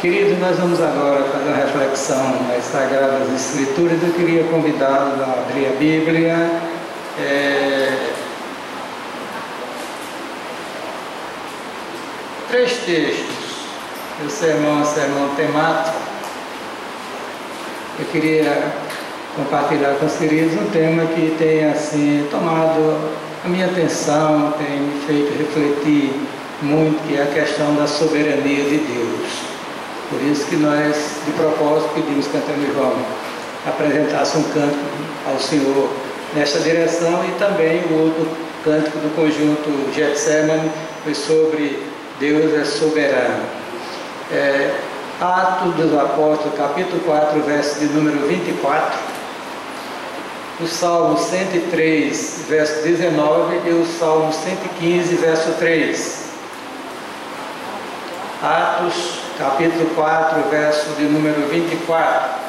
Queridos, nós vamos agora fazer uma reflexão nas Sagradas Escrituras. Eu queria convidá-los a abrir a Bíblia. Três textos. O sermão é um sermão temático. Eu queria compartilhar com os queridos um tema que tem assim tomado a minha atenção, tem me feito refletir muito, que é a questão da soberania de Deus. Por isso que nós, de propósito, pedimos que Antônio João apresentasse um cântico ao Senhor nesta direção, e também o outro cântico do conjunto Getsemane foi sobre Deus é soberano. Atos dos Apóstolos, capítulo 4, verso de número 24, o Salmo 103, verso 19 e o Salmo 115, verso 3. Atos, capítulo 4, verso de número 24.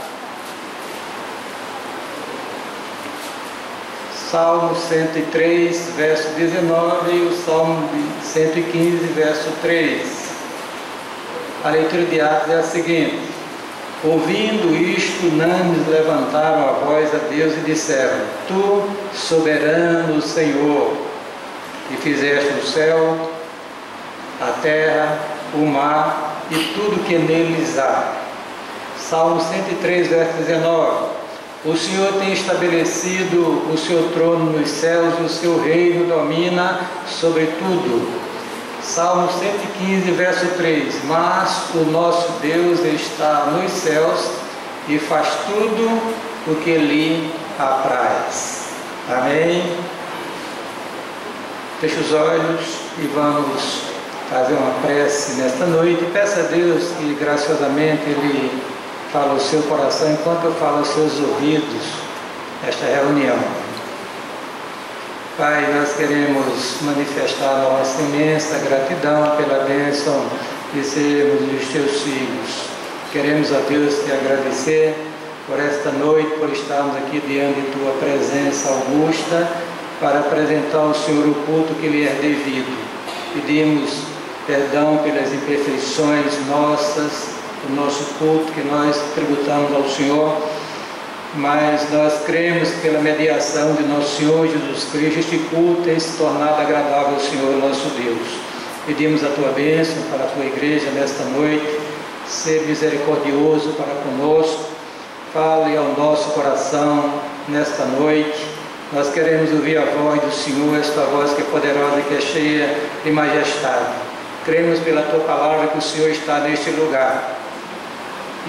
Salmo 103, verso 19 e o Salmo 115, verso 3. A leitura de Atos é a seguinte: ouvindo isto, unânimes levantaram a voz a Deus e disseram: Tu, soberano Senhor, que fizeste o céu, a terra, o mar e tudo que neles há. Salmo 103, verso 19. O Senhor tem estabelecido o seu trono nos céus e o seu reino domina sobre tudo. Salmo 115, verso 3. Mas o nosso Deus está nos céus e faz tudo o que lhe apraz. Amém? Feche os olhos e vamos fazer uma prece nesta noite. Peça a Deus que graciosamente Ele fale ao seu coração enquanto eu falo aos seus ouvidos nesta reunião. Pai, nós queremos manifestar nossa imensa gratidão pela bênção de sermos os teus filhos. Queremos a Deus te agradecer por esta noite, por estarmos aqui diante de tua presença augusta para apresentar ao Senhor o culto que lhe é devido. Pedimos perdão pelas imperfeições nossas, do nosso culto que nós tributamos ao Senhor, mas nós cremos que pela mediação de nosso Senhor Jesus Cristo, este culto tem se tornado agradável ao Senhor nosso Deus. Pedimos a tua bênção para a tua igreja nesta noite, ser misericordioso para conosco, fale ao nosso coração nesta noite. Nós queremos ouvir a voz do Senhor, esta voz que é poderosa e que é cheia de majestade. Cremos pela tua palavra que o Senhor está neste lugar.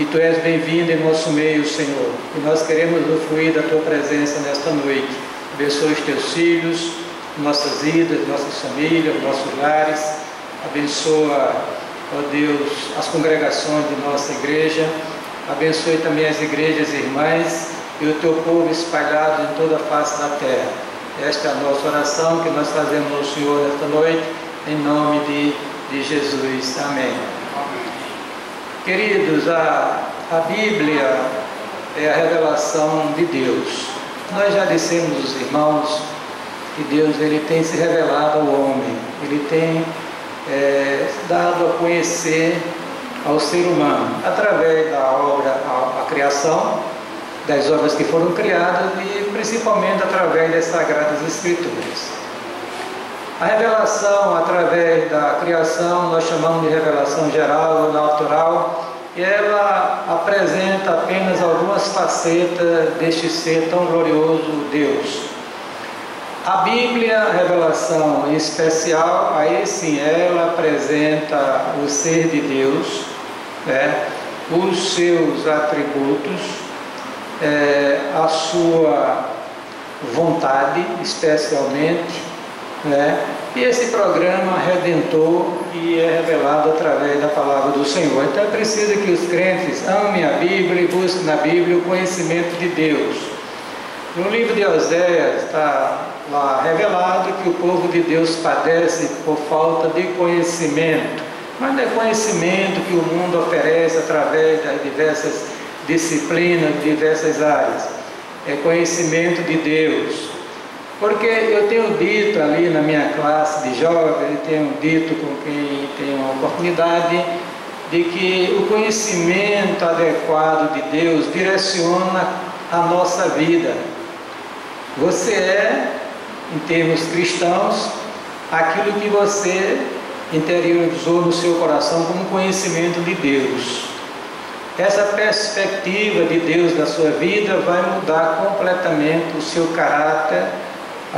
E tu és bem-vindo em nosso meio, Senhor. E nós queremos usufruir da tua presença nesta noite. Abençoa os teus filhos, nossas vidas, nossas famílias, nossos lares. Abençoa, ó Deus, as congregações de nossa igreja. Abençoe também as igrejas irmãs e o teu povo espalhado em toda a face da terra. Esta é a nossa oração que nós fazemos ao Senhor nesta noite, em nome de Jesus. Amém. Queridos, a Bíblia é a revelação de Deus. Nós já dissemos aos irmãos que Deus ele tem se revelado ao homem, ele tem dado a conhecer ao ser humano através da obra, a criação, das obras que foram criadas e principalmente através das Sagradas Escrituras. A revelação através da criação, nós chamamos de revelação geral ou natural, e ela apresenta apenas algumas facetas deste ser tão glorioso, Deus. A Bíblia, a revelação em especial, aí sim, ela apresenta o ser de Deus, os seus atributos, a sua vontade, especialmente, e esse programa redentor que é revelado através da palavra do Senhor. Então é preciso que os crentes amem a Bíblia e busquem na Bíblia o conhecimento de Deus. No livro de Oséias está lá revelado que o povo de Deus padece por falta de conhecimento, mas não é conhecimento que o mundo oferece através das diversas disciplinas, diversas áreas, é conhecimento de Deus. Porque eu tenho dito ali na minha classe de jovens, eu tenho dito com quem tem uma oportunidade, de que o conhecimento adequado de Deus direciona a nossa vida. Você é, em termos cristãos, aquilo que você interiorizou no seu coração como conhecimento de Deus. Essa perspectiva de Deus na sua vida vai mudar completamente o seu caráter,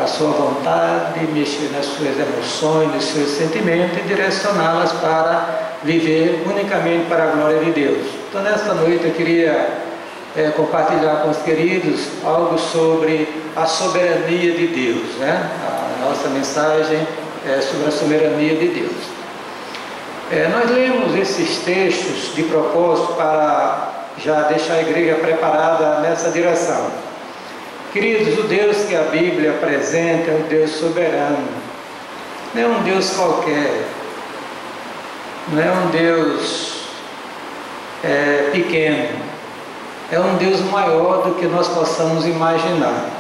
a sua vontade, mexer nas suas emoções, nos seus sentimentos e direcioná-las para viver unicamente para a glória de Deus. Então, nesta noite eu queria compartilhar com os queridos algo sobre a soberania de Deus, né? A nossa mensagem é sobre a soberania de Deus. Nós lemos esses textos de propósito para já deixar a igreja preparada nessa direção. Queridos, o Deus que a Bíblia apresenta é um Deus soberano, não é um Deus qualquer, não é um Deus pequeno, é um Deus maior do que nós possamos imaginar.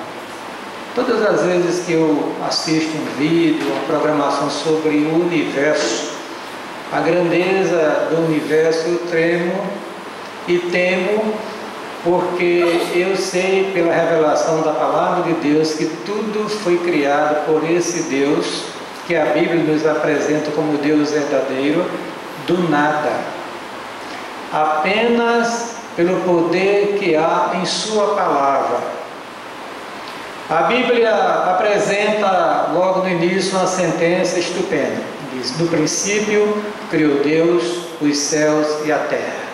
Todas as vezes que eu assisto um vídeo, uma programação sobre o universo, a grandeza do universo, eu tremo e temo, porque eu sei pela revelação da palavra de Deus que tudo foi criado por esse Deus que a Bíblia nos apresenta como Deus verdadeiro, do nada, apenas pelo poder que há em sua palavra. A Bíblia apresenta logo no início uma sentença estupenda. Diz: no princípio criou Deus os céus e a terra.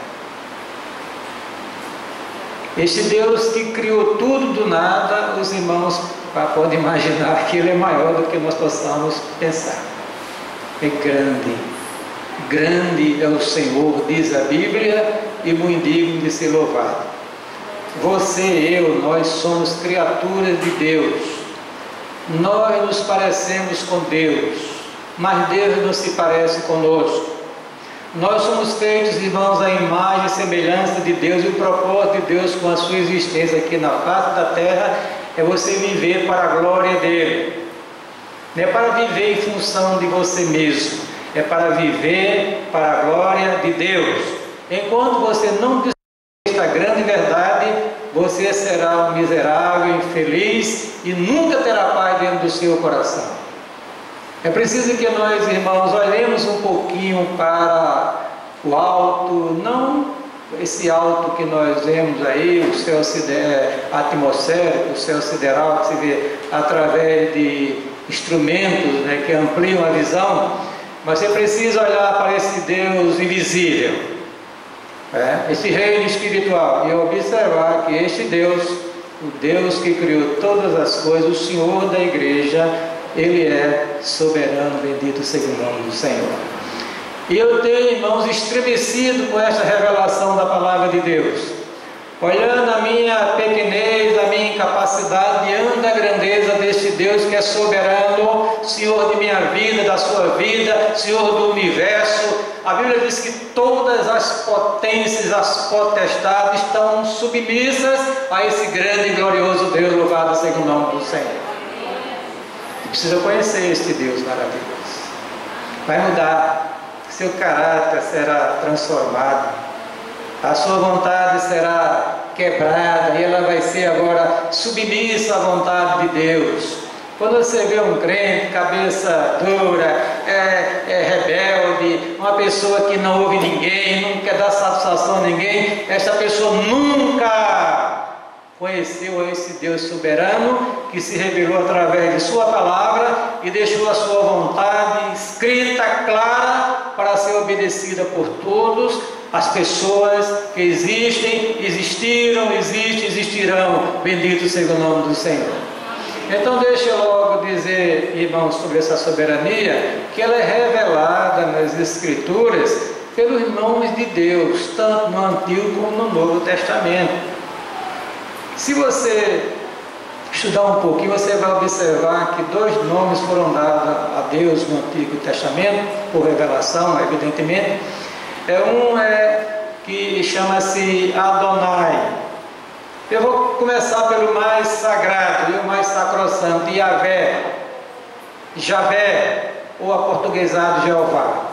Este Deus que criou tudo do nada, os irmãos podem imaginar que Ele é maior do que nós possamos pensar. É grande, grande é o Senhor, diz a Bíblia, e muito digno de ser louvado. Você e eu, nós somos criaturas de Deus. Nós nos parecemos com Deus, mas Deus não se parece conosco. Nós somos feitos, irmãos, à imagem e semelhança de Deus, e o propósito de Deus com a sua existência aqui na face da terra é você viver para a glória dEle. Não é para viver em função de você mesmo, é para viver para a glória de Deus. Enquanto você não descobrir esta grande verdade, você será um miserável, infeliz e nunca terá paz dentro do seu coração. É preciso que nós, irmãos, olhemos um pouquinho para o alto, não esse alto que nós vemos aí, o céu atmosférico, o céu sideral, que se vê através de instrumentos, né, que ampliam a visão, mas é preciso olhar para esse Deus invisível, esse reino espiritual, e observar que este Deus, o Deus que criou todas as coisas, o Senhor da igreja, Ele é soberano, bendito seja o nome do Senhor. E eu tenho, irmãos, estremecido com esta revelação da palavra de Deus, olhando a minha pequenez, a minha incapacidade, diante da grandeza deste Deus que é soberano, Senhor de minha vida, da sua vida, Senhor do universo. A Bíblia diz que todas as potências, as potestades estão submissas a esse grande e glorioso Deus, louvado seja o nome do Senhor. Precisa conhecer este Deus maravilhoso. Vai mudar, seu caráter será transformado, a sua vontade será quebrada e ela vai ser agora submissa à vontade de Deus. Quando você vê um crente, cabeça dura, rebelde, uma pessoa que não ouve ninguém, não quer dar satisfação a ninguém, essa pessoa nunca conheceu esse Deus soberano que se revelou através de sua palavra e deixou a sua vontade escrita, clara, para ser obedecida por todos as pessoas que existem, existiram, existem, existirão. Bendito seja o nome do Senhor. Então deixa eu logo dizer, irmãos, sobre essa soberania, que ela é revelada nas Escrituras pelos nomes de Deus, tanto no Antigo como no Novo Testamento. Se você estudar um pouquinho, você vai observar que dois nomes foram dados a Deus no Antigo Testamento, por revelação, evidentemente. Um que chama-se Adonai. Eu vou começar pelo mais sagrado e o mais sacrossanto, Yahvé, Javé, ou aportuguesado Jeová.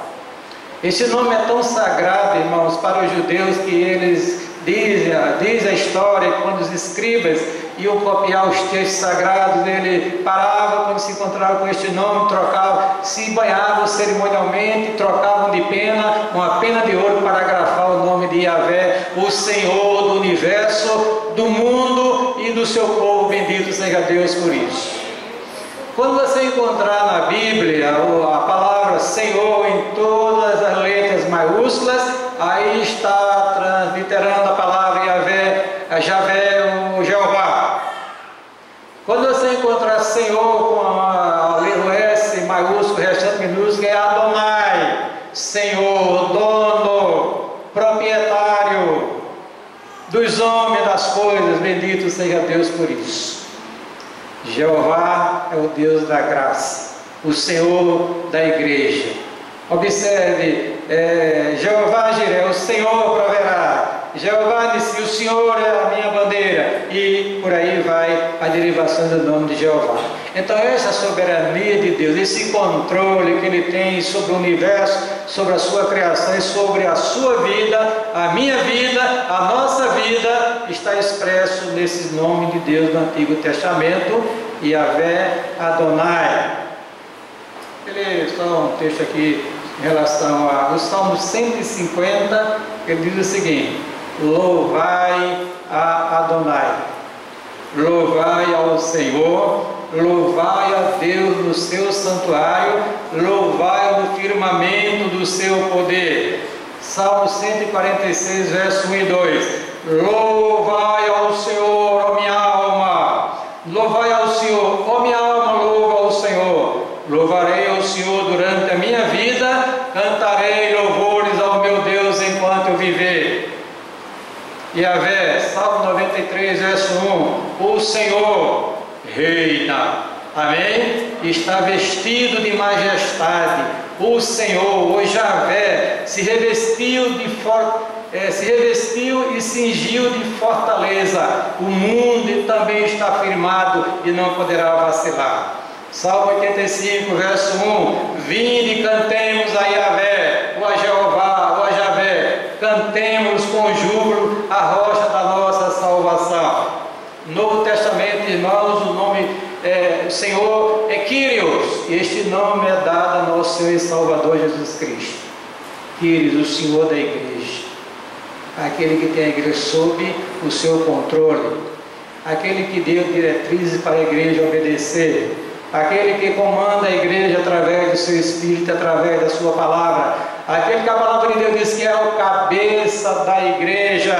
Esse nome é tão sagrado, irmãos, para os judeus que eles diz a história que quando os escribas iam copiar os textos sagrados, ele parava quando se encontrava com este nome, trocava, se banhavam cerimonialmente, trocavam de pena, uma pena de ouro para grafar o nome de Yahvé, o Senhor do universo, do mundo e do seu povo. Bendito seja Deus por isso. Quando você encontrar na Bíblia a palavra Senhor em todas as letras maiúsculas, aí está transliterando a palavra Yahvé, Javé, o Jeová. Quando você encontrar Senhor com a letra S maiúsculo, restante minúsculo, é Adonai, Senhor, dono, proprietário dos homens, das coisas. Bendito seja Deus por isso. Jeová é o Deus da graça, o Senhor da igreja. Observe, Jeová Jiré, o Senhor proverá. Jeová disse, o Senhor é a minha bandeira. E por aí vai a derivação do nome de Jeová. Então essa soberania de Deus, esse controle que Ele tem sobre o universo, sobre a sua criação e sobre a sua vida, a minha vida, a nossa vida, está expresso nesse nome de Deus no Antigo Testamento, Yahvé Adonai. Ele só um texto aqui em relação ao Salmo 150, ele diz o seguinte: louvai a Adonai, louvai ao Senhor, louvai a Deus no seu santuário, louvai no firmamento do seu poder. Salmo 146, verso 1 e 2: louvai ao Senhor, ó minha alma, louvai ao Senhor, ó minha alma, louva ao Senhor. Louvarei ao Senhor durante a minha vida, cantarei louvores ao meu Deus enquanto eu viver. Yahvé, Salmo 93, verso 1: o Senhor reina, amém? Está vestido de majestade. O Senhor, o Yahvé, se revestiu e cingiu de fortaleza. O mundo também está firmado e não poderá vacilar. Salmo 85, verso 1: vinde e cantemos a Yahvé, o a Jeová, o a Javé, cantemos com júbilo a rocha da nossa salvação. Novo Testamento, irmãos, o nome o Senhor é Kyrios, e este nome é dado a nosso Senhor e Salvador Jesus Cristo. Kyrios, o Senhor da igreja, aquele que tem a igreja sob o seu controle, aquele que deu diretrizes para a igreja obedecer, aquele que comanda a igreja através do seu Espírito, através da sua palavra, aquele que a palavra de Deus diz que é o cabeça da igreja,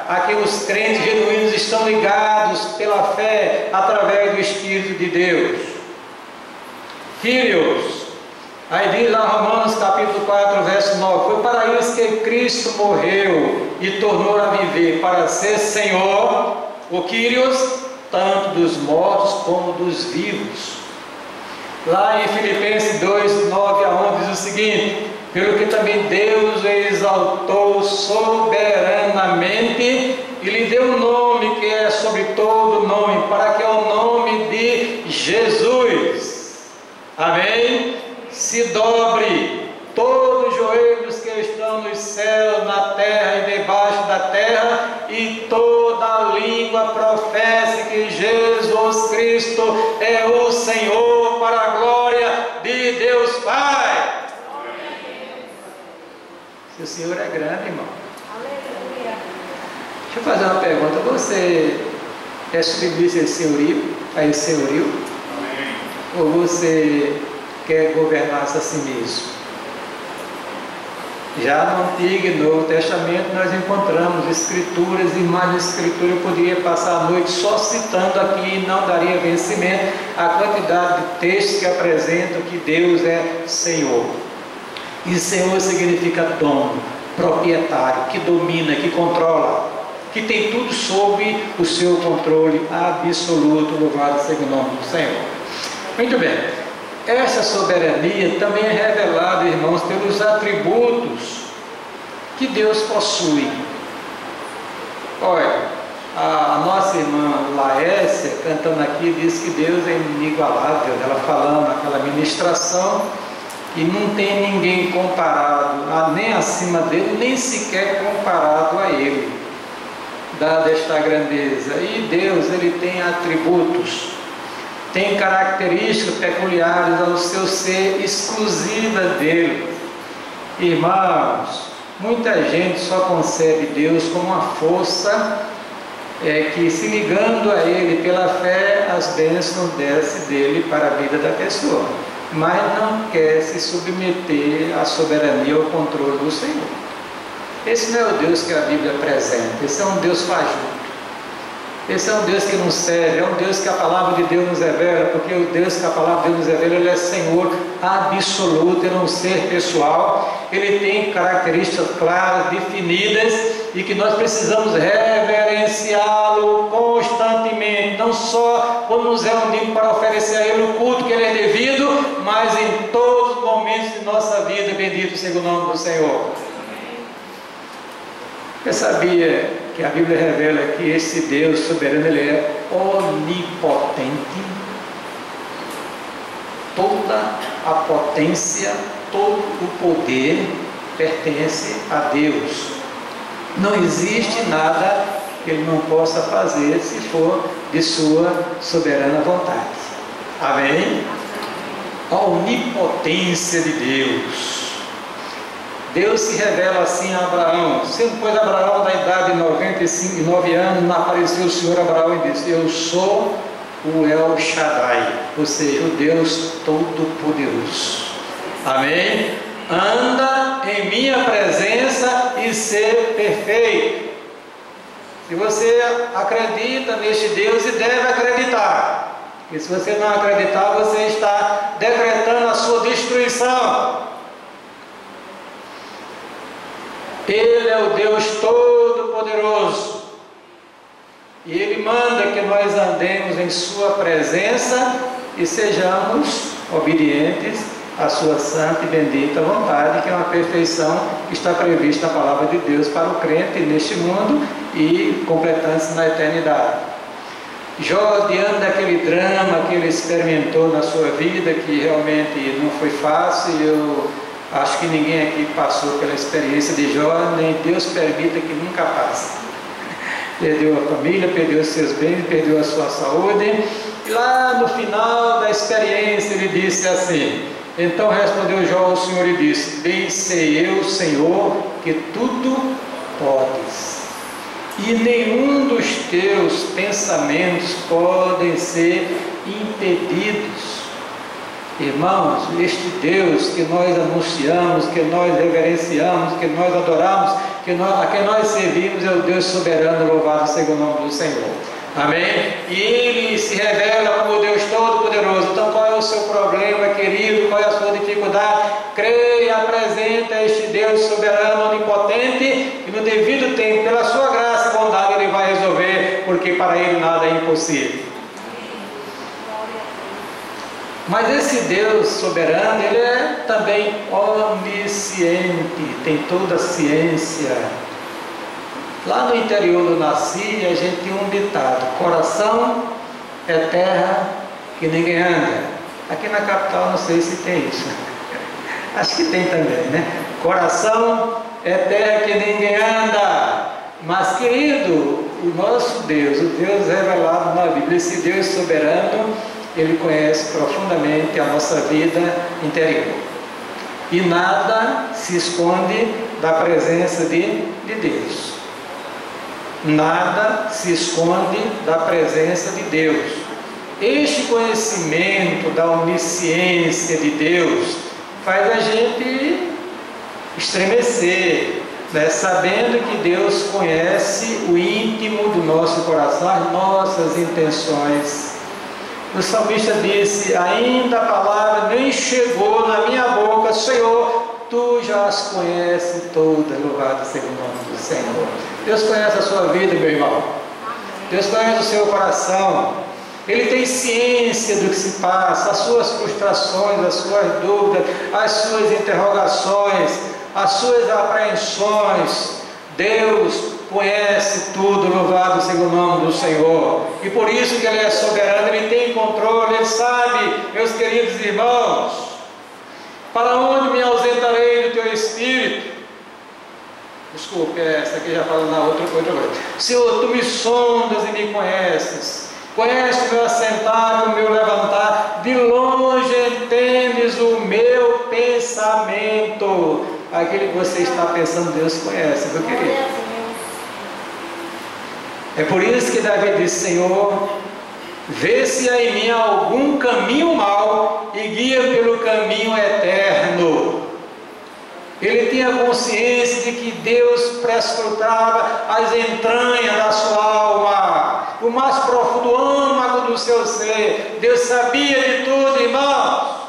a quem os crentes genuínos estão ligados pela fé, através do Espírito de Deus. Kyrios, aí diz lá Romanos capítulo 4, verso 9: foi para isso que Cristo morreu e tornou a viver, para ser Senhor, o Kyrios, tanto dos mortos como dos vivos. Lá em Filipenses 2, 9 a 11 diz o seguinte: pelo que também Deus o exaltou soberanamente e lhe deu um nome que é sobre todo nome, para que ao nome de Jesus, amém, se dobre todos os joelhos que estão nos céus, na terra e debaixo da terra, e toda língua professe que Jesus Cristo é o Senhor, para a glória de Deus Pai. Se o Senhor é grande, irmão. Aleluia. Deixa eu fazer uma pergunta: você é submisso a esse senhorio? Amém. Ou você quer governar-se a si mesmo? Já no Antigo e Novo Testamento nós encontramos escrituras e mais escritura. Eu poderia passar a noite só citando aqui e não daria vencimento à quantidade de textos que apresentam que Deus é Senhor. E Senhor significa dono, proprietário, que domina, que controla, que tem tudo sob o seu controle absoluto. Louvado seja o nome do Senhor. Muito bem. Essa soberania também é revelada, irmãos, pelos atributos que Deus possui. Olha, a nossa irmã Laécia, cantando aqui, diz que Deus é inigualável. Ela falando aquela ministração, E não tem ninguém comparado, nem acima dele, nem sequer comparado a ele, dada esta grandeza. E Deus, ele tem atributos, tem características peculiares ao seu ser, exclusivas dele. Irmãos, muita gente só concebe Deus como uma força que, se ligando a ele pela fé, as bênçãos descem dele para a vida da pessoa, mas não quer se submeter à soberania ou ao controle do Senhor. Esse não é o Deus que a Bíblia apresenta. Esse é um Deus fajuto. Esse é um Deus que nos serve, é um Deus que a palavra de Deus nos revela, porque o Deus que a palavra de Deus nos revela, ele é Senhor absoluto, ele é um ser pessoal, ele tem características claras, definidas, e que nós precisamos reverenciá-lo constantemente, não só quando nos reunimos para oferecer a ele o culto que ele é devido, mas em todos os momentos de nossa vida. Bendito seja o nome do Senhor. Você sabia que a Bíblia revela que esse Deus soberano, ele é onipotente? Toda a potência, todo o poder pertence a Deus. Não existe nada que ele não possa fazer se for de sua soberana vontade. Amém? A onipotência de Deus. Deus se revela assim a Abraão. Sendo, pois, Abraão da idade de 99 anos, apareceu o Senhor a Abraão e disse: eu sou o El Shaddai, ou seja, o Deus Todo-Poderoso. Amém? Anda em minha presença e ser perfeito. Se você acredita neste Deus, e deve acreditar, e se você não acreditar, você está decretando a sua destruição. Ele é o Deus Todo-Poderoso, e Ele manda que nós andemos em Sua presença e sejamos obedientes à Sua santa e bendita vontade, que é uma perfeição que está prevista na palavra de Deus para o crente neste mundo e completando-se na eternidade. Jó, diante daquele drama que ele experimentou na sua vida, que realmente não foi fácil, eu acho que ninguém aqui passou pela experiência de Jó, nem Deus permita que nunca passe. Perdeu a família, perdeu os seus bens, perdeu a sua saúde, e lá no final da experiência ele disse assim: então respondeu Jó ao Senhor e disse: bem sei eu, Senhor, que tudo podes, e nenhum dos teus pensamentos podem ser impedidos. Irmãos, este Deus que nós anunciamos, que nós reverenciamos, que nós adoramos, a quem nós servimos, é o Deus soberano, louvado seja o nome do Senhor. Amém? E Ele se revela como o Deus Todo-Poderoso. Então, qual é o seu problema, querido? Qual é a sua dificuldade? Creia e apresenta este Deus soberano, onipotente, e no devido tempo, pela sua graça e bondade, Ele vai resolver, porque para Ele nada é impossível. Mas esse Deus soberano, Ele é também onisciente, tem toda a ciência. Lá no interior do Nasci, a gente tem um ditado: coração é terra que ninguém anda. Aqui na capital não sei se tem isso. Acho que tem também, né? Coração é terra que ninguém anda. Mas, querido, o nosso Deus, o Deus revelado na Bíblia, esse Deus soberano, Ele conhece profundamente a nossa vida interior. E nada se esconde da presença de Deus. Nada se esconde da presença de Deus. Este conhecimento da onisciência de Deus faz a gente estremecer, né? Sabendo que Deus conhece o íntimo do nosso coração, as nossas intenções. O salmista disse: ainda a palavra nem chegou na minha boca, Senhor, Tu já as conheces todas. Louvado seja o nome do Senhor. Deus conhece a sua vida, meu irmão. Deus conhece o seu coração. Ele tem ciência do que se passa, as suas frustrações, as suas dúvidas, as suas interrogações, as suas apreensões. Deus conhece tudo, louvado seja o nome do Senhor. E por isso que Ele é soberano, Ele tem controle, Ele sabe, meus queridos irmãos, Para onde me ausentarei do teu Espírito? Desculpe, essa aqui já fala na outra coisa. Senhor, tu me sondas e me conheces. Conheces o meu assentar e o meu levantar. De longe entendes o meu pensamento. Aquilo que você está pensando, Deus conhece, meu querido. É por isso que Davi disse: Senhor, vê se há em mim algum caminho mau e guia pelo caminho eterno. Ele tinha consciência de que Deus prescrutava as entranhas da sua alma, o mais profundo âmago do seu ser. Deus sabia de tudo, irmãos.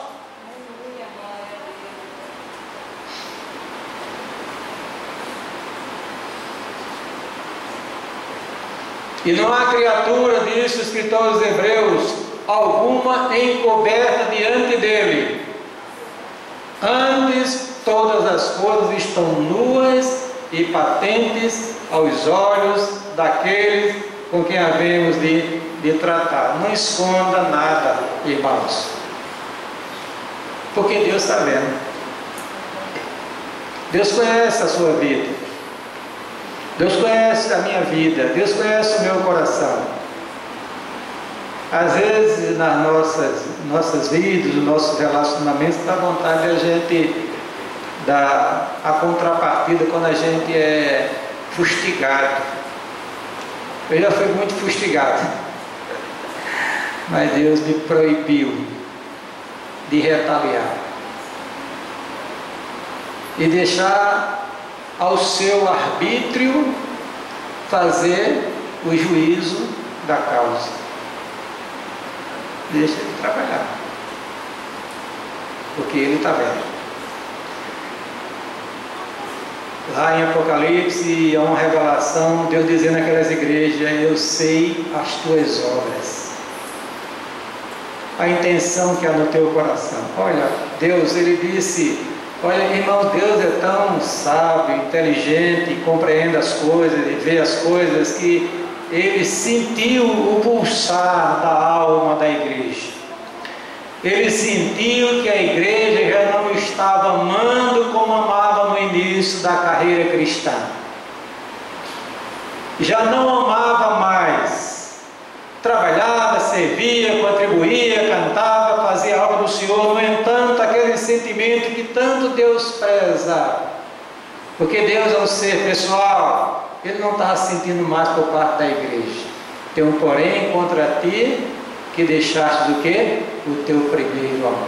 E não há criatura, diz o escritor aos Hebreus, alguma encoberta diante dele. Antes, todas as coisas estão nuas e patentes aos olhos daqueles com quem havemos de tratar. Não esconda nada, irmãos, porque Deus está vendo. Deus conhece a sua vida, Deus conhece a minha vida, Deus conhece o meu coração. Às vezes nas nossas vidas, nos nossos relacionamentos, dá vontade de a gente dar a contrapartida quando a gente é fustigado. Eu já fui muito fustigado, mas Deus me proibiu de retaliar e deixar ao seu arbítrio fazer o juízo da causa. Deixa ele trabalhar, porque ele está vendo. Lá em Apocalipse há uma revelação, Deus dizendo àquelas igrejas: eu sei as tuas obras, a intenção que há no teu coração. Olha, Deus, ele disse: olha, irmão, Deus é tão sábio, inteligente, compreende as coisas e vê as coisas, que ele sentiu o pulsar da alma da igreja. Ele sentiu que a igreja já não estava amando como amava no início da carreira cristã. Já não amava mais. Trabalhava, servia, contribuía, cantava, fazia a obra do Senhor. No entanto, aquele sentimento que tanto Deus preza, porque Deus é um ser pessoal, ele não estava sentindo mais por parte da igreja. Tem um porém contra ti, que deixaste o quê? O teu primeiro amor.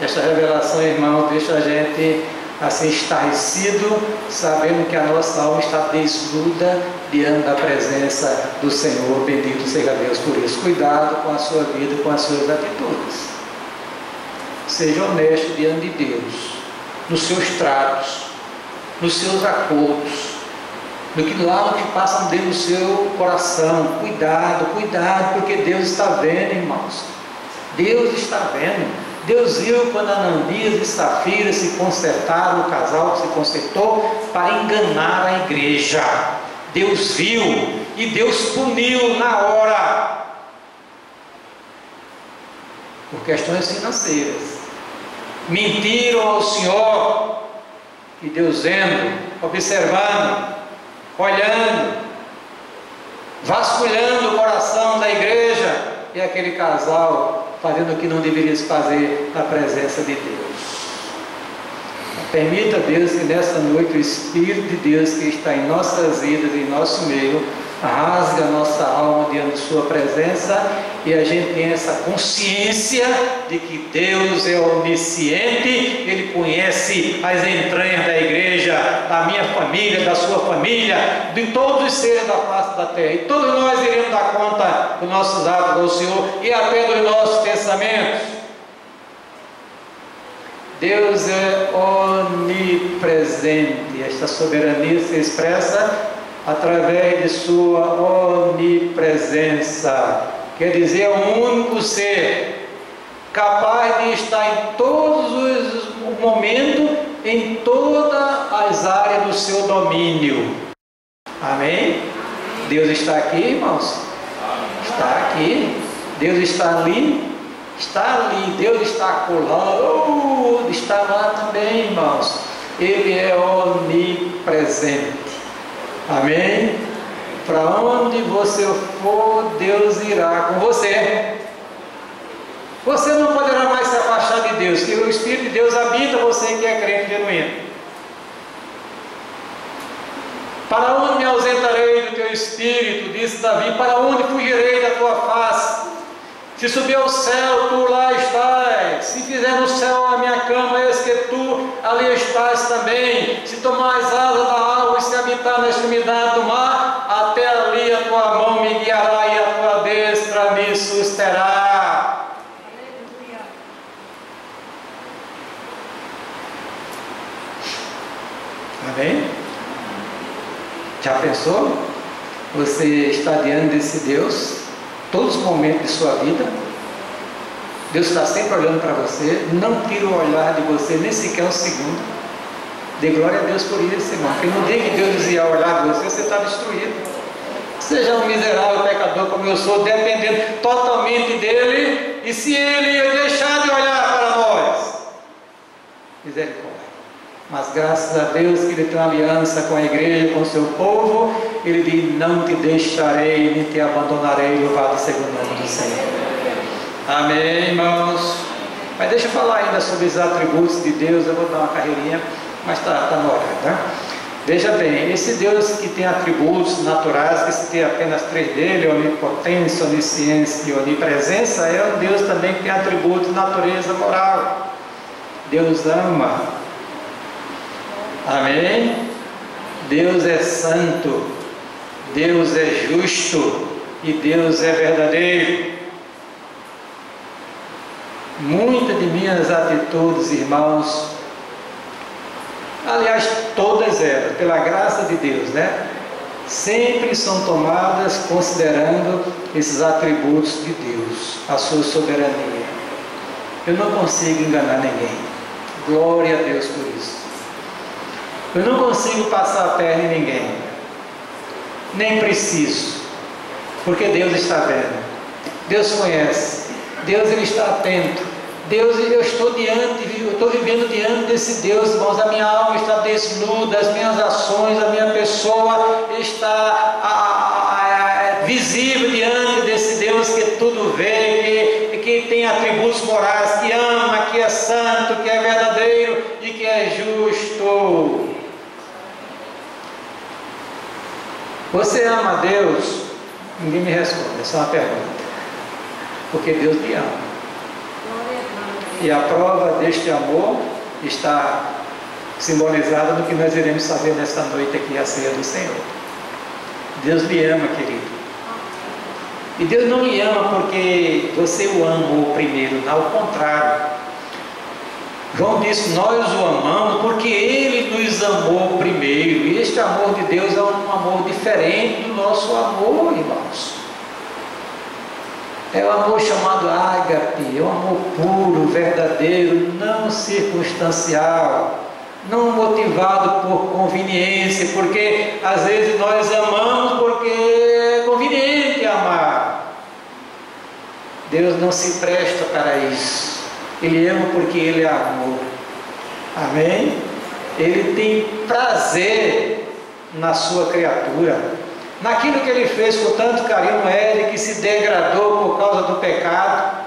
Esta revelação, irmão, deixa a gente assim estarrecido, sabendo que a nossa alma está desnuda diante da presença do Senhor. Bendito seja Deus por isso. Cuidado com a sua vida, com as suas atitudes. Seja honesto diante de Deus, nos seus tratos, nos seus acordos, no que passa dentro do seu coração. Cuidado, cuidado, porque Deus está vendo, irmãos. Deus está vendo. Deus viu quando Ananias e Safira se consertaram, o casal se consertou para enganar a igreja. Deus viu e Deus puniu na hora, por questões financeiras. Mentiram ao Senhor, e Deus vendo, observando, olhando, vasculhando o coração da igreja, e aquele casal fazendo o que não deveria se fazer na presença de Deus. Permita, Deus, que nessa noite o Espírito de Deus que está em nossas vidas, em nosso meio, rasgue a nossa alma diante de sua presença, e a gente tenha essa consciência de que Deus é onisciente, Ele conhece as entranhas da igreja, da minha família, da sua família, de todos os seres da face da terra, e todos nós iremos dar conta dos nossos atos ao Senhor e até dos nossos pensamentos. Deus é onipresente. Esta soberania se expressa através de sua onipresença, quer dizer, é um único ser capaz de estar em todos os momentos, em todas as áreas do seu domínio. Amém? Deus está aqui, irmãos? Está aqui. Deus está ali. Está ali, Deus está acolá, está lá também, irmãos. Ele é onipresente. Amém? Para onde você for, Deus irá com você. Você não poderá mais se afastar de Deus, porque o Espírito de Deus habita você que é crente genuíno. Para onde me ausentarei do teu Espírito, disse Davi, para onde fugirei da tua face? Se subir ao céu, tu lá estás. Se fizer no céu a minha cama, eis que tu ali estás também. Se tomar as asas da água e se habitar na extremidade do mar, até ali a tua mão me guiará e a tua destra me susterá. Amém? Já pensou? Você está diante desse Deus todos os momentos de sua vida. Deus está sempre olhando para você, não tira o olhar de você nem sequer um segundo. Dê glória a Deus por isso, irmão. Porque no dia que Deus desviar o olhar de você, você está destruído. Seja um miserável pecador como eu sou, dependendo totalmente dele, e se ele deixar de olhar para nós, misericórdia. Mas graças a Deus que Ele tem uma aliança com a igreja, com o seu povo. Ele diz, não te deixarei, nem te abandonarei, louvado seja o nome do Senhor. Amém, irmãos? Mas deixa eu falar ainda sobre os atributos de Deus. Eu vou dar uma carreirinha, mas está na hora, tá? Veja bem, esse Deus que tem atributos naturais, que se tem apenas três dele, onipotência, onisciência e onipresença, é um Deus também que tem atributos de natureza moral. Deus ama. Amém? Deus é santo, Deus é justo e Deus é verdadeiro. Muitas de minhas atitudes, irmãos, aliás, todas elas, pela graça de Deus, né? Sempre são tomadas considerando esses atributos de Deus, a sua soberania. Eu não consigo enganar ninguém. Glória a Deus por isso. Eu não consigo passar a perna em ninguém, nem preciso, porque Deus está vendo, Deus conhece, Deus Ele está atento, Deus, eu estou vivendo diante desse Deus, irmãos, a minha alma está desnuda, as minhas ações, a minha pessoa está visível diante desse Deus que tudo vê, que tem atributos morais, que ama, que é santo, que é verdadeiro e que é justo. Você ama a Deus? Ninguém me responde, essa é uma pergunta. Porque Deus me ama. E a prova deste amor está simbolizada no que nós iremos saber nesta noite aqui, a ceia do Senhor. Deus lhe ama, querido. E Deus não lhe ama porque você o amou primeiro, não, ao contrário. João disse, nós o amamos porque Ele nos amou primeiro. E este amor de Deus é um amor diferente do nosso amor, irmãos. É o amor chamado ágape, é um amor puro, verdadeiro, não circunstancial, não motivado por conveniência, porque às vezes nós amamos porque é conveniente amar. Deus não se presta para isso. Ele ama porque Ele é amor. Amém? Ele tem prazer na sua criatura, naquilo que Ele fez com tanto carinho, Ele que se degradou por causa do pecado.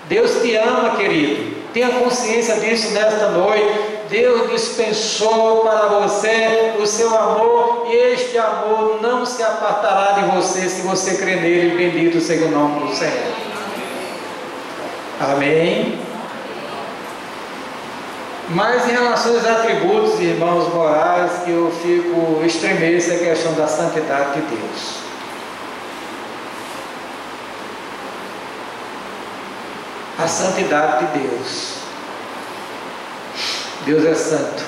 Deus te ama, querido. Tenha consciência disso nesta noite. Deus dispensou para você o seu amor, e este amor não se apartará de você se você crer nele. Bendito seja o nome do Senhor. Amém? Mas em relação aos atributos, irmãos, morais, que eu fico estremeço, é a questão da santidade de Deus. A santidade de Deus. Deus é santo.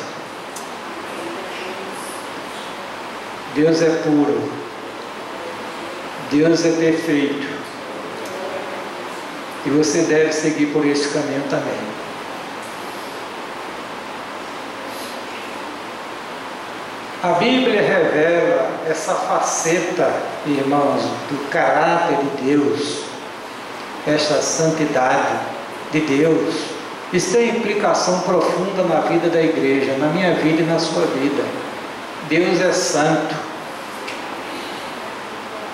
Deus é puro. Deus é perfeito. E você deve seguir por esse caminho também. A Bíblia revela essa faceta, irmãos, do caráter de Deus, esta santidade, de Deus. Isso tem implicação profunda na vida da igreja, na minha vida e na sua vida. Deus é santo.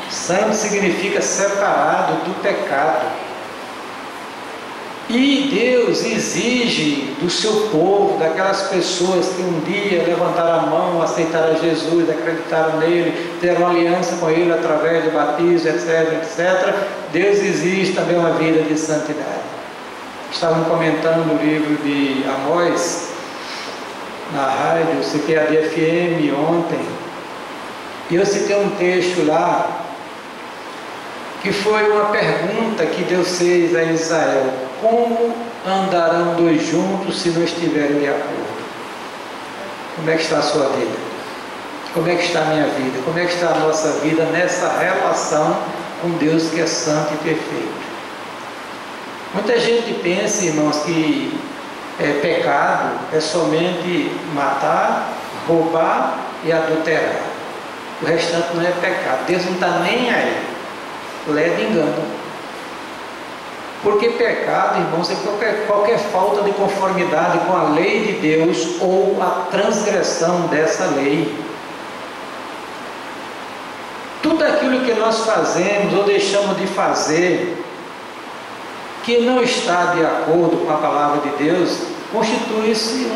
Santo significa separado do pecado. E Deus exige do seu povo, daquelas pessoas que um dia levantaram a mão, aceitaram Jesus, acreditaram nele, deram aliança com ele através do batismo, etc, etc. Deus exige também uma vida de santidade. Estavam comentando o livro de Amós na rádio, citei a DFM ontem, e eu citei um texto lá que foi uma pergunta que Deus fez a Israel: como andarão dois juntos se não estiverem de acordo? Como é que está a sua vida? Como é que está a minha vida? Como é que está a nossa vida nessa relação com Deus que é santo e perfeito? Muita gente pensa, irmãos, que pecado é somente matar, roubar e adulterar. O restante não é pecado. Deus não está nem aí. Leve engano. Porque pecado, irmãos, é qualquer falta de conformidade com a lei de Deus ou a transgressão dessa lei. Tudo aquilo que nós fazemos ou deixamos de fazer que não está de acordo com a palavra de Deus, constitui-se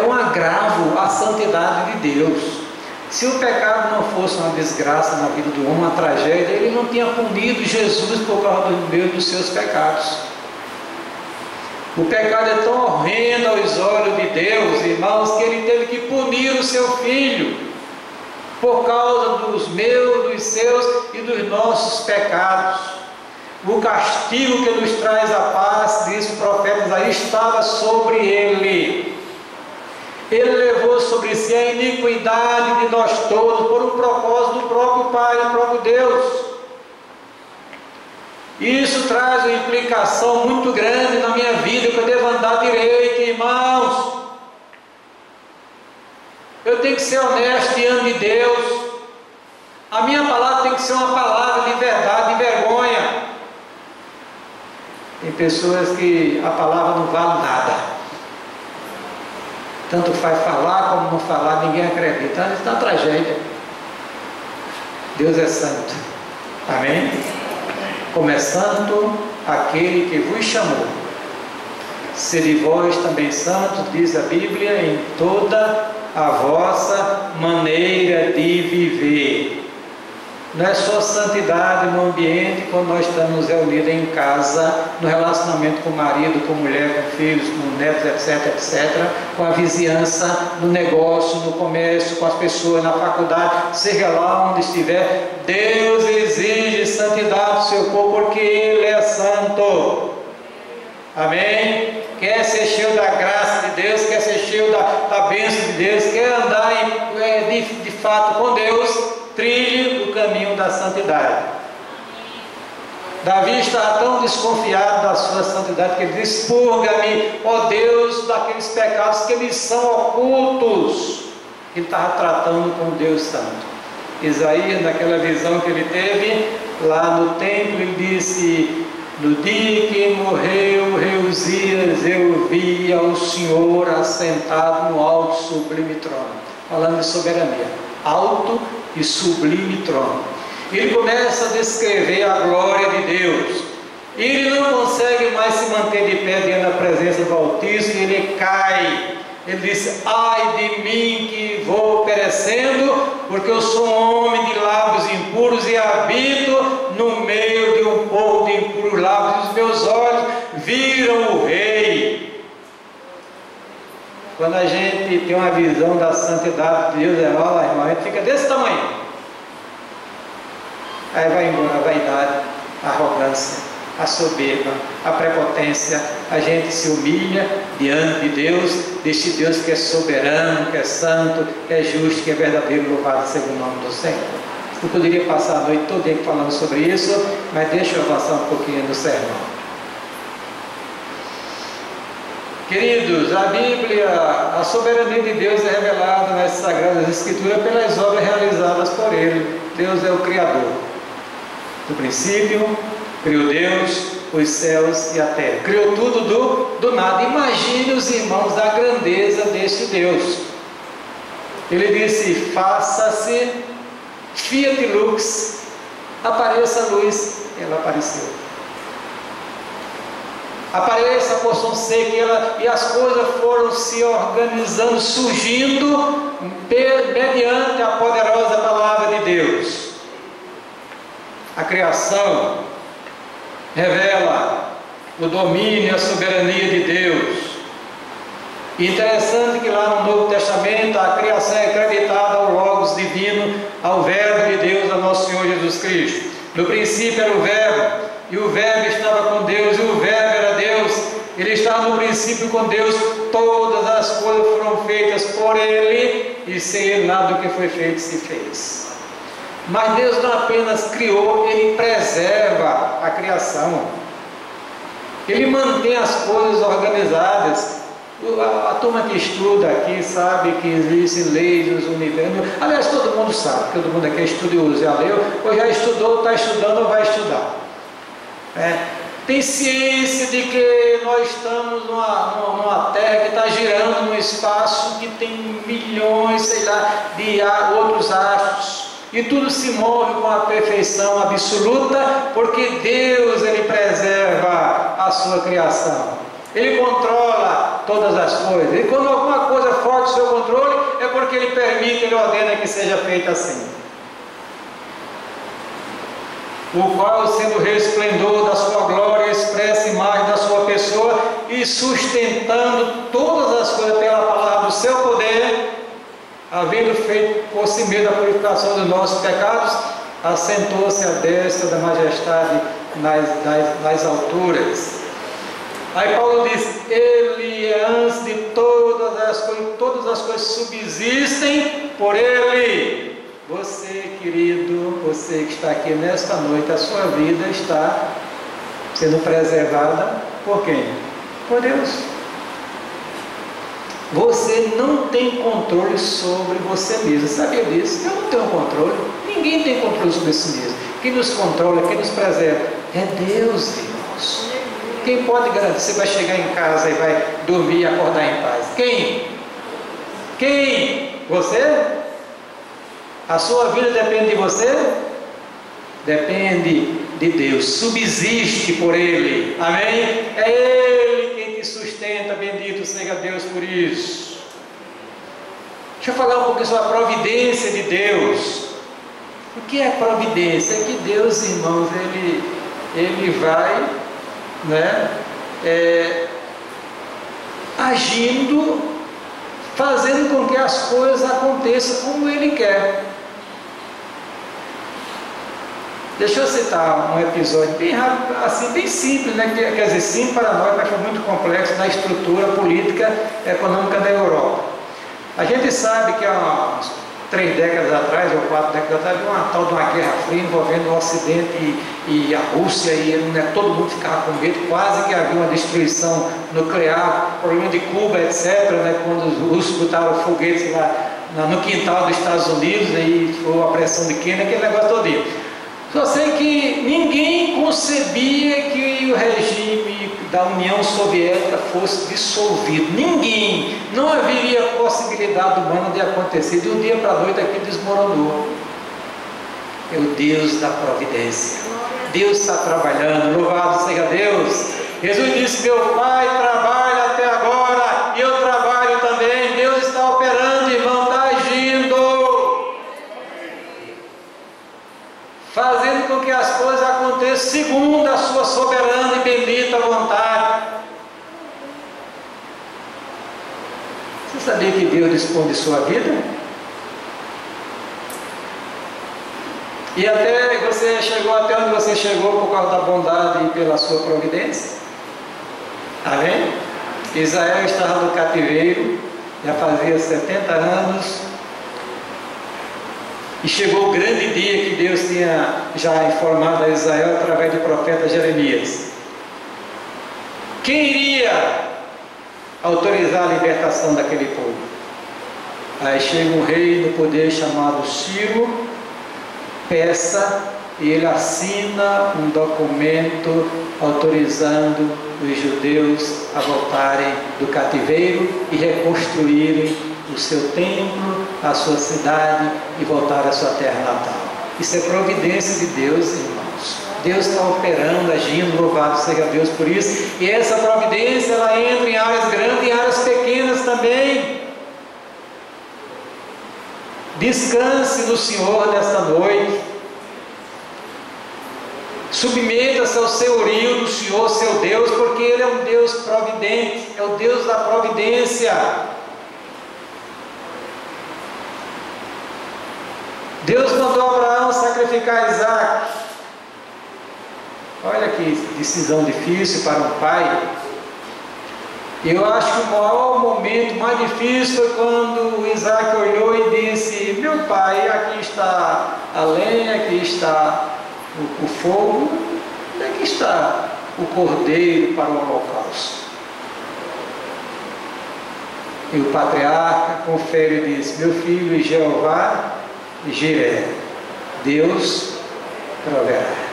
um agravo à santidade de Deus. Se o pecado não fosse uma desgraça na vida do homem, uma tragédia, ele não tinha punido Jesus por causa dos seus pecados. O pecado é tão horrendo aos olhos de Deus, irmãos, que ele teve que punir o seu filho por causa dos meus, dos seus e dos nossos pecados. O castigo que nos traz a paz, diz o profeta Isaías, estava sobre ele. Ele levou sobre si a iniquidade de nós todos, por um propósito do próprio Pai, do próprio Deus. Isso traz uma implicação muito grande na minha vida, que eu devo andar direito, irmãos. Eu tenho que ser honesto diante de Deus. A minha palavra tem que ser uma palavra de verdade, de vergonha. Tem pessoas que a palavra não vale nada. Tanto faz falar como não falar, ninguém acredita. Isso é uma tragédia. Deus é santo. Amém? Como é santo aquele que vos chamou. Sede vós também santos, diz a Bíblia, em toda a vossa maneira de viver. Não é só santidade no ambiente quando nós estamos reunidos em casa, no relacionamento com o marido, com mulher, com filhos, com netos, etc, etc, com a vizinhança, no negócio, no comércio, com as pessoas, na faculdade, seja lá onde estiver. Deus exige santidade do seu corpo porque Ele é santo. Amém? Quer ser cheio da graça de Deus, quer ser cheio da bênção de Deus, quer andar de fato com Deus, trilhe o caminho da santidade. Davi estava tão desconfiado da sua santidade que ele disse: purga-me, ó Deus, daqueles pecados que me são ocultos. Ele estava tratando com Deus santo. Isaías, naquela visão que ele teve lá no templo, ele disse: no dia que morreu rei Uzias, eu vi ao Senhor assentado no alto sublime trono. Falando de soberania, alto e sublime trono. Ele começa a descrever a glória de Deus. Ele não consegue mais se manter de pé diante da presença do Altíssimo, ele cai. Ele diz: ai de mim que vou perecendo, porque eu sou um homem de lábios impuros e habito no meio de um povo de impuros lábios, e os meus olhos viram o Rei. Quando a gente tem uma visão da santidade de Deus, olha lá, irmão, a gente fica desse tamanho. Aí vai embora a vaidade, a arrogância, a soberba, a prepotência. A gente se humilha diante de Deus, deste Deus que é soberano, que é santo, que é justo, que é verdadeiro, louvado seja o nome do Senhor. Eu poderia passar a noite toda falando sobre isso, mas deixa eu avançar um pouquinho no sermão. Queridos, a Bíblia, a soberania de Deus é revelada nas Sagradas Escrituras pelas obras realizadas por Ele. Deus é o Criador. No princípio, criou Deus os céus e a terra. Criou tudo do nada. Imagine os irmãos da grandeza deste Deus. Ele disse: faça-se fiat lux, apareça a luz. Ela apareceu. Apareça a porção seca, e as coisas foram se organizando, surgindo mediante a poderosa palavra de Deus. A criação revela o domínio e a soberania de Deus. E interessante que lá no Novo Testamento a criação é acreditada ao Logos divino, ao Verbo de Deus, ao nosso Senhor Jesus Cristo. No princípio era o Verbo, e o Verbo estava com Deus, e o Verbo era Deus. Ele estava no princípio com Deus. Todas as coisas foram feitas por Ele, e sem Ele nada do que foi feito se fez. Mas Deus não apenas criou, Ele preserva a criação. Ele mantém as coisas organizadas. A turma que estuda aqui sabe que existem leis nos universos. Aliás, todo mundo sabe, todo mundo aqui é estudioso, já leu, ou já estudou, está estudando ou vai estudar. Tem ciência de que nós estamos numa Terra que está girando num espaço que tem milhões, sei lá, de outros astros. E tudo se move com a perfeição absoluta, porque Deus, Ele preserva a sua criação. Ele controla todas as coisas. E quando alguma coisa foge do seu controle, é porque Ele permite, Ele ordena que seja feita assim. O qual, sendo o resplendor da sua glória, expressa a imagem da sua pessoa, e sustentando todas as coisas pela palavra do seu poder, havendo feito por si mesmo a purificação dos nossos pecados, assentou-se à destra da majestade nas alturas. Aí Paulo diz: Ele é antes de todas as coisas subsistem por Ele. Você, querido, você que está aqui nesta noite, a sua vida está sendo preservada por quem? Por Deus. Você não tem controle sobre você mesmo. Sabia disso? Eu não tenho controle. Ninguém tem controle sobre si mesmo. Quem nos controla, quem nos preserva é Deus, irmãos. Quem pode garantir que você vai chegar em casa e vai dormir e acordar em paz? Quem? Quem? Você? A sua vida depende de você? Depende de Deus. Subsiste por Ele. Amém? É Ele quem te sustenta. Bendito seja Deus por isso. Deixa eu falar um pouquinho sobre a providência de Deus. O que é providência? É que Deus, irmãos, Ele vai, agindo, fazendo com que as coisas aconteçam como Ele quer. Deixa eu citar um episódio bem rápido, assim, bem simples, quer dizer, simples para nós, mas foi muito complexo na estrutura política econômica da Europa. A gente sabe que há uns 3 décadas atrás, ou 4 décadas atrás, havia uma tal de uma guerra fria envolvendo o Ocidente e a Rússia, e todo mundo ficava com medo, quase que havia uma destruição nuclear, problema de Cuba, etc., quando os russos botaram foguetes lá no quintal dos Estados Unidos, e foi a pressão de Kennedy, aquele negócio todinho. Só sei que ninguém concebia que o regime da União Soviética fosse dissolvido. Ninguém. Não haveria possibilidade humana de acontecer. De um dia para a noite aquilo desmoronou. É o Deus da providência. Deus está trabalhando. Louvado seja Deus. Jesus disse: meu Pai trabalha até agora e eu trabalho também. Deus está operando, irmão, está agindo, fazendo com que as coisas aconteçam segundo a sua soberana e bendita vontade. Você sabia que Deus dispõe de sua vida? E até você chegou até onde você chegou por causa da bondade e pela sua providência? Amém? Israel estava no cativeiro, já fazia 70 anos, e chegou o grande dia que Deus tinha já informado a Israel através do profeta Jeremias. Quem iria autorizar a libertação daquele povo? Aí chega um rei no poder chamado Ciro, peça e ele assina um documento autorizando os judeus a voltarem do cativeiro e reconstruírem o seu templo, a sua cidade e voltar à sua terra natal. Isso é providência de Deus, irmãos. Deus está operando, agindo, louvado seja Deus por isso. E essa providência, ela entra em áreas grandes e em áreas pequenas também. Descanse no Senhor nesta noite. Submeta-se ao senhorio do Senhor, seu Deus, porque Ele é um Deus providente, é o Deus da providência. Deus mandou Abraão sacrificar Isaac. Olha que decisão difícil para um pai. Eu acho que o maior momento, mais difícil, foi quando Isaac olhou e disse: meu pai, aqui está a lenha, aqui está o fogo, onde é que está o cordeiro para o holocausto? E o patriarca confere e diz: meu filho, Jeová Jiré, Deus proverá.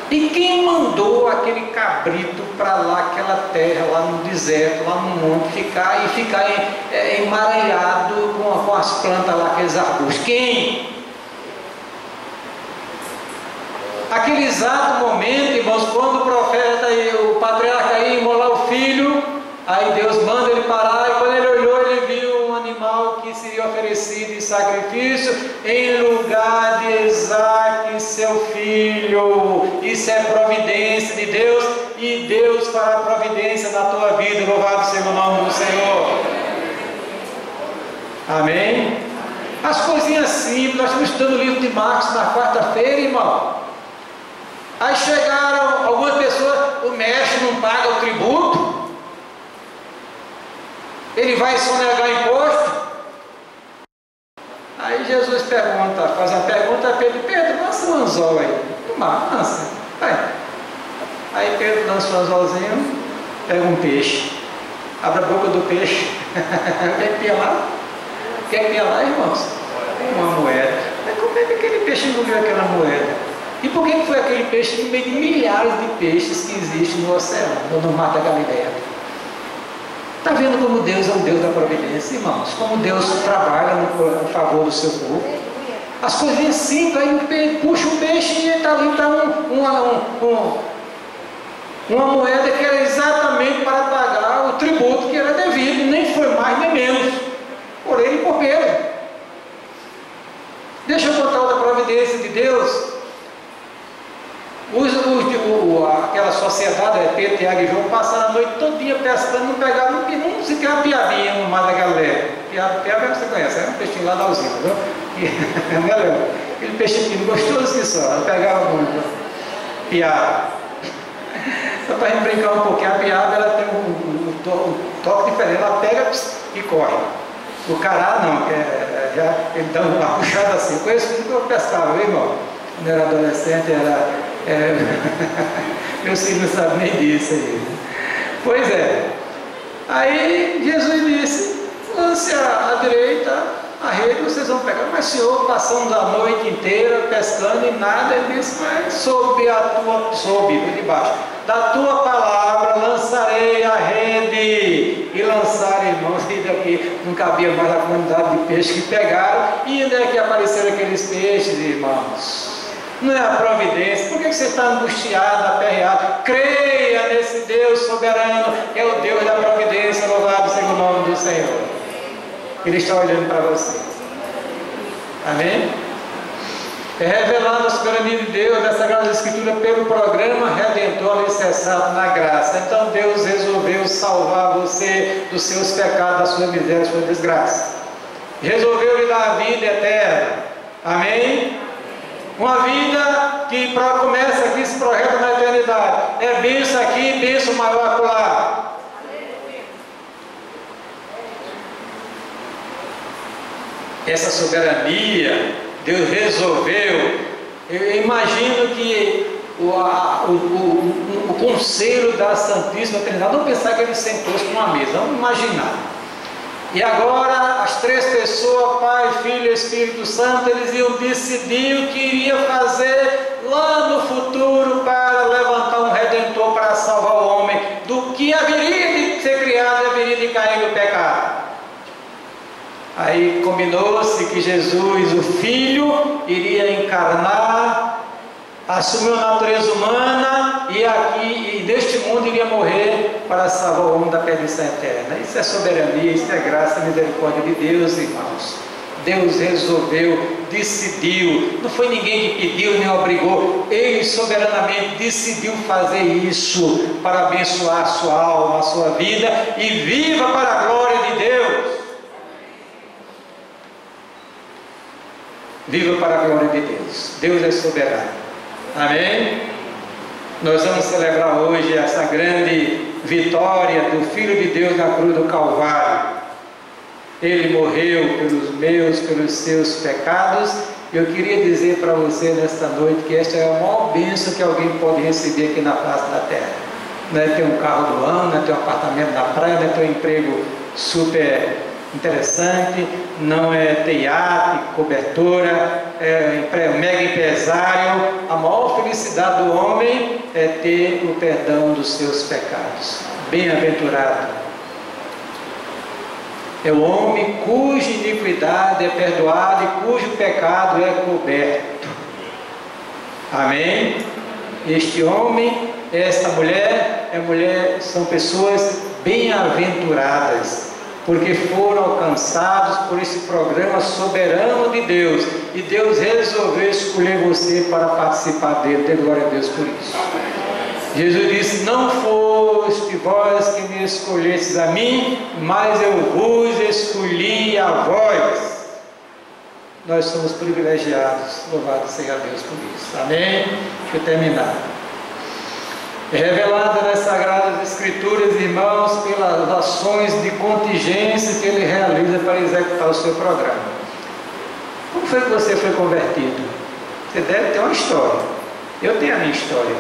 E quem mandou aquele cabrito para lá, aquela terra, lá no deserto, lá no monte, ficar emaranhado com as plantas lá, aqueles arbustos? Quem? Aquele exato momento, irmãos, quando o profeta e o patriarca ia imolar o filho, aí Deus manda ele parar, e quando ele olhou, ele viu um animal que seria oferecido em sacrifício em lugar de Isaac, seu filho. Isso é providência de Deus, e Deus fará providência na tua vida. Louvado seja o nome do Senhor. Amém? As coisinhas simples. Nós estamos estudando o livro de Marcos na quarta-feira, irmão. Aí chegaram algumas pessoas: o mestre não paga o tributo, ele vai sonegar imposto. Aí Jesus pergunta, faz uma pergunta a Pedro: Pedro, lança um anzol aí. Lança. Aí Pedro lança um anzolzinho, pega um peixe, abre a boca do peixe. O que é que tinha lá? O que é que tinha lá, irmãos? Uma moeda. Mas como é que aquele peixe engoliu aquela moeda? E por que foi aquele peixe no meio de milhares de peixes que existem no oceano, no mar da Galileia? Está vendo como Deus é um Deus da providência, irmãos? Como Deus trabalha no favor do seu povo. As coisinhas simples, aí puxa o peixe e está ali, está uma moeda que era exatamente para pagar o tributo que era devido, nem foi mais nem menos, por ele e por Pedro. Deixa eu contar outra providência de Deus. Aquela sociedade, Pedro, Tiago e João, passaram a noite todinha pescando, não pegaram, não se criar piabinha no mar da Galileia. Piaba você conhece, é um peixinho lá da usina, viu? Aquele peixinho gostoso que só, ela pegava muito. Piaba. Só para a gente brincar um pouquinho, a piaba ela tem um toque diferente, ela pega e corre. O cará não, que ele dá uma puxada assim. Com isso que eu pescava, viu, irmão? Quando eu era adolescente, meus filhos não sabem nem disso aí. Pois é. Aí Jesus disse: lance à direita a rede, vocês vão pegar. Mas Senhor, passamos a noite inteira pescando e nada. Ele disse: mas sob de baixo da tua palavra lançarei a rede. E lançaram, irmãos, e daqui não cabia mais a quantidade de peixes que pegaram. E onde é que apareceram aqueles peixes, irmãos? Não é a providência? Por que você está angustiado, aperreado? Creia nesse Deus soberano, que é o Deus da providência. Louvado seja o nome do Senhor. Ele está olhando para você. Amém? É revelado a soberania de Deus nessa grande escritura pelo programa Redentor alicerçado na graça. Então Deus resolveu salvar você dos seus pecados, da sua miséria, da sua desgraça. Resolveu lhe dar a vida eterna. Amém? Uma vida que começa aqui, se projeta na eternidade. É bênção aqui, bênção maior acolá. Essa soberania, Deus resolveu. Eu imagino que o conselho da Santíssima Trindade, não pensar que ele sentou-se numa mesa, vamos imaginar. E agora as três pessoas, Pai, Filho e Espírito Santo, eles iam decidir o que iria fazer lá no futuro para levantar um Redentor para salvar o homem do que haveria de ser criado e haveria de cair no pecado. Aí combinou-se que Jesus, o Filho, iria encarnar, assumir a natureza humana e aqui e neste mundo iria morrer para salvar o homem da perdição eterna. Isso é soberania, isso é graça e misericórdia de Deus, irmãos. Deus resolveu, decidiu, não foi ninguém que pediu nem obrigou, Ele soberanamente decidiu fazer isso para abençoar a sua alma, a sua vida, e viva para a glória de Deus. Viva para a glória de Deus. Deus é soberano. Amém? Nós vamos celebrar hoje essa grande vitória do Filho de Deus na cruz do Calvário. Ele morreu pelos meus, pelos seus pecados. Eu queria dizer para você nesta noite que esta é a maior bênção que alguém pode receber aqui na face da terra. Não é ter um carro do ano, não é ter um apartamento na praia, não é ter um emprego super interessante, não é ter iate, cobertura, mega empresário. A maior felicidade do homem é ter o perdão dos seus pecados. Bem-aventurado é o homem cuja iniquidade é perdoada e cujo pecado é coberto. Amém? Este homem, esta mulher, são pessoas bem-aventuradas, porque foram alcançados por esse programa soberano de Deus, e Deus resolveu escolher você para participar dele. Dê glória a Deus por isso. Jesus disse: não foste vós que me escolhestes a mim, mas eu vos escolhi a vós. Nós somos privilegiados, louvado seja Deus por isso. Amém? Deixa eu terminar. É revelada nas Sagradas Escrituras, irmãos, pelas ações de contingência que ele realiza para executar o seu programa. Como foi que você foi convertido? Você deve ter uma história. Eu tenho a minha história.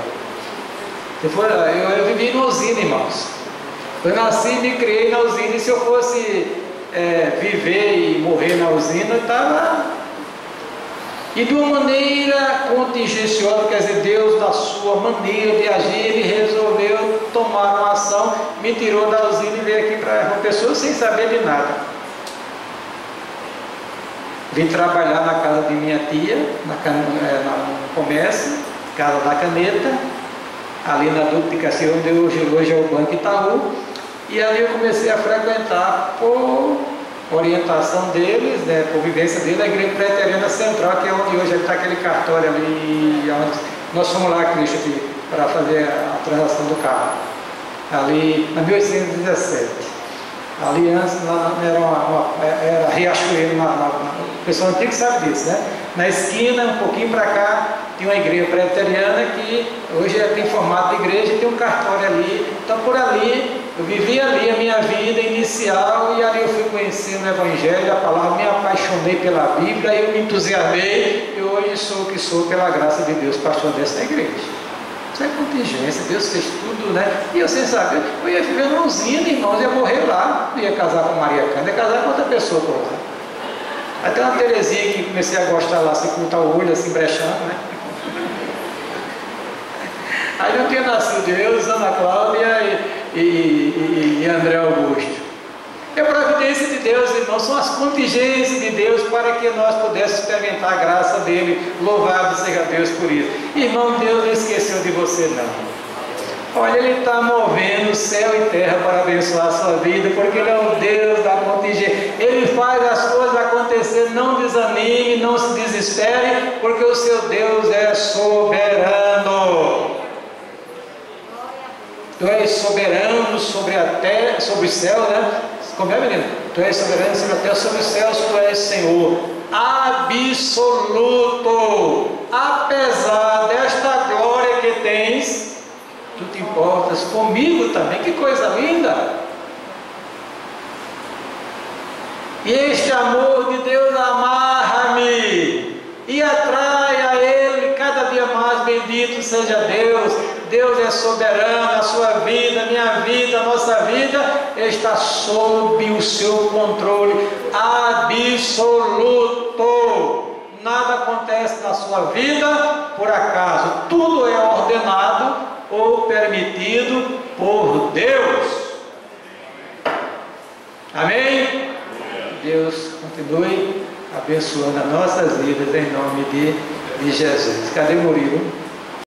Eu vivi na usina, irmãos. Eu nasci e me criei na usina, e se eu fosse viver e morrer na usina, eu estava... E de uma maneira contingenciosa, quer dizer, Deus, na sua maneira de agir, Ele resolveu tomar uma ação, me tirou da usina e veio aqui para uma pessoa sem saber de nada. Vim trabalhar na casa de minha tia, no comércio, Casa da Caneta, ali na Duque de Caxias, onde hoje é o Banco Itaú, e ali eu comecei a frequentar por orientação deles, por vivência deles, a Igreja Preteriana Central, que é onde hoje está aquele cartório ali, onde nós fomos lá, Cristo, para fazer a transação do carro, ali na 1817. Ali antes era Riachuelo, o pessoal antigo sabe disso, né? Na esquina, um pouquinho para cá, tinha uma igreja preteriana que hoje tem formato de igreja e tem um cartório ali. Então por ali, eu vivi ali a minha vida inicial, e ali eu fui conhecendo o Evangelho, a palavra, me apaixonei pela Bíblia, eu me entusiasmei, e hoje sou o que sou pela graça de Deus, pastor dessa igreja. Isso é contingência, Deus fez tudo, né? E eu sem saber, eu ia viver numa usina, irmãos, ia morrer lá, não ia casar com Maria Cândida, ia casar com outra pessoa por lá. Até uma Terezinha que comecei a gostar lá, se ocultar o olho, assim, brechando, né? Aí não tinha nascido eu, Ana Cláudia e André Augusto. É a providência de Deus, irmãos, são as contingências de Deus para que nós pudéssemos experimentar a graça dele. Louvado seja Deus por isso. Irmão, Deus não esqueceu de você, não. Olha, Ele está movendo céu e terra para abençoar a sua vida, porque Ele é o Deus da contingência. Ele faz as coisas acontecer. Não desanime, não se desespere, porque o seu Deus é soberano. Tu és soberano sobre a terra, sobre o céu, né? Como é, menino? Tu és soberano sobre a terra, sobre os céus, Tu és Senhor absoluto. Apesar desta glória que tens, Tu te importas comigo também. Que coisa linda! E este amor de Deus amarra-me e atrai a Ele cada dia mais. Bendito seja Deus. Deus é soberano, a sua vida, a minha vida, a nossa vida. está sob o seu controle absoluto. Nada acontece na sua vida por acaso. Tudo é ordenado ou permitido por Deus. Amém? Deus continue abençoando as nossas vidas em nome de Jesus. Cadê Murilo?